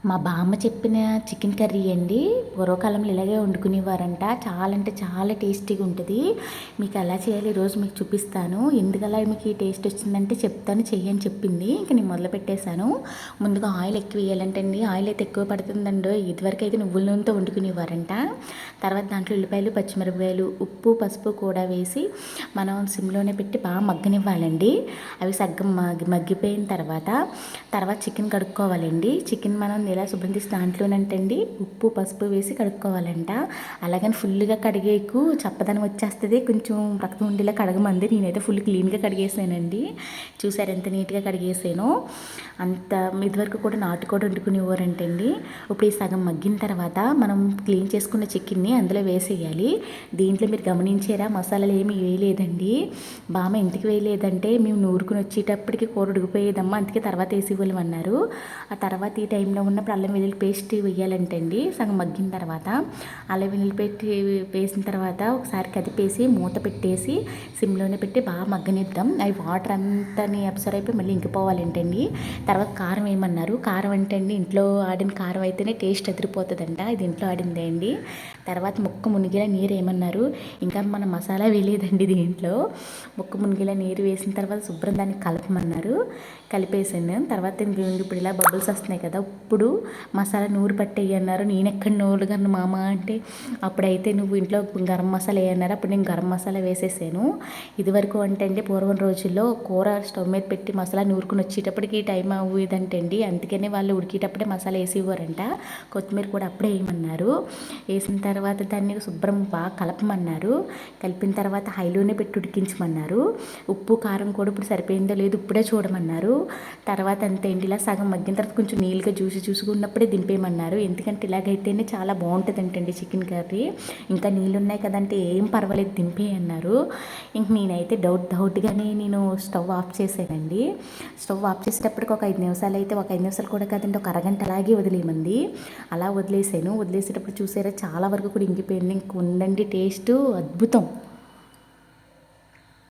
మా బామ్మ చెప్పిన చికెన్ కర్రీ అండి. పూర్వకాలంలో ఇలాగే వండుకునేవారంట. చాలా అంటే చాలా టేస్టీగా ఉంటుంది. మీకు ఎలా చేయాలి ఈరోజు మీకు చూపిస్తాను. ఎందుకలా మీకు ఈ టేస్ట్ వచ్చిందంటే చెప్తాను, చెయ్యని చెప్పింది. ఇంక నేను మొదలు పెట్టేశాను. ముందుగా ఆయిల్ ఎక్కువ వేయాలంటే అండి, ఆయిల్ అయితే ఎక్కువ పడుతుందండో. ఇదివరకు అయితే నువ్వుల నూనెతో వండుకునేవారంట. తర్వాత దాంట్లో ఉల్లిపాయలు, పచ్చిమిరపకాయలు, ఉప్పు, పసుపు కూడా వేసి మనం సిమ్లోనే పెట్టి బాగా మగ్గనివ్వాలండి. అవి సగ్గం మగ్గిపోయిన తర్వాత చికెన్ కడుక్కోవాలండి. చికెన్ మనం ఇలా శుభ్రం తీసి దాంట్లోనంటండి ఉప్పు, పసుపు వేసి కడుక్కోవాలంట. అలాగని ఫుల్గా కడిగేకు చప్పదనం వచ్చేస్తుంది. కొంచెం రక్తం ఉండేలా కడగమంది. నేనైతే ఫుల్ క్లీన్గా కడిగేసానండి. చూసారు ఎంత నీట్గా కడిగేసానో. అంత ఇదివరకు కూడా నాటుకోడి వండుకునేవారంటండి. ఇప్పుడు ఈ సగం మగ్గిన తర్వాత మనం క్లీన్ చేసుకున్న చికెన్ని అందులో వేసేయాలి. దీంట్లో మీరు గమనించారా, మసాలాలు ఏమీ వేయలేదండి. బామ్మ ఎందుకు వేయలేదంటే, మేము నూరుకుని వచ్చేటప్పటికి కూర ఉడికిపోయేదమ్మా, అందుకే తర్వాత వేసి ఇవ్వమన్నారు. ఆ తర్వాత ఈ టైంలో ఉన్నప్పుడు అల్లం వెల్లుల్లి పేస్ట్ వేయాలంటండి. సగం మగ్గిన తర్వాత అల్లం వెల్లుల్లి పేస్ట్ వేసిన తర్వాత ఒకసారి కదిపేసి మూత పెట్టేసి సిమ్లోనే పెట్టి బాగా మగ్గనిద్దాం. అవి వాటర్ అంతని అబ్సర్వ్ అయిపోయి మళ్ళీ ఇంకిపోవాలంటండి. తర్వాత కారం వేయమన్నారు. కారం అంటే అండి, ఇంట్లో ఆడిన కారం అయితేనే టేస్ట్ అదిరిపోతుందంట. ఇది ఇంట్లో ఆడిందే అండి. తర్వాత ముక్క మునిగేలా నీరు వేయమన్నారు. ఇంకా మనం మసాలా వేయలేదండి దీంట్లో. ముక్క మునిగేలా నీరు వేసిన తర్వాత శుభ్రం దాన్ని కలపమన్నారు. కలిపేసాను. తర్వాత ఇప్పుడు ఇలా బబుల్స్ వస్తున్నాయి కదా, ఇప్పుడు మసాలా నూరు పట్టేయి అన్నారు. నేను ఎక్కడ నూరుగలను మామ అంటే, అప్పుడైతే నువ్వు ఇంట్లో గరం మసాలా వేయన్నారు. అప్పుడు నేను గరం మసాలా వేసేసాను. ఇదివరకు అంటే పూర్వం రోజుల్లో కూర స్టవ్ మీద పెట్టి మసాలా నూరుకుని వచ్చేటప్పటికి టైం అవ్వేదంటే అండి. అందుకనే వాళ్ళు ఉడికేటప్పుడే మసాలా వేసి ఇవ్వరంట. కొత్తిమీర కూడా అప్పుడే వేయమన్నారు. వేసిన తర్వాత దాన్ని శుభ్రం బాగా కలపమన్నారు. కలిపిన తర్వాత హైలోనే పెట్టి ఉడికించమన్నారు. ఉప్పు, కారం కూడా ఇప్పుడు సరిపోయిందో లేదు ఇప్పుడే చూడమన్నారు. తర్వాత అంతే అండి, ఇలా సగం మగ్గిన తర్వాత కొంచెం నీళ్ళుగా చూసుకున్నప్పుడే దింపేయమన్నారు. ఎందుకంటే ఇలాగైతేనే చాలా బాగుంటుంది అంటండి చికెన్ కర్రీ. ఇంకా నీళ్ళు ఉన్నాయి కదంటే ఏం పర్వాలేదు దింపేయన్నారు. ఇంక నేనైతే డౌట్గానే నేను స్టవ్ ఆఫ్ చేశానండి. స్టవ్ ఆఫ్ చేసేటప్పటికి ఒక 5 నిమిషాలు అయితే, ఒక 5 నిమిషాలు కూడా కాదండి, ఒక అరగంట అలాగే వదిలేయమంది. అలా వదిలేసాను. వదిలేసేటప్పుడు చూసారా చాలా వరకు కూడా ఇంకిపోయింది. ఇంక ఉందండి టేస్ట్ అద్భుతం.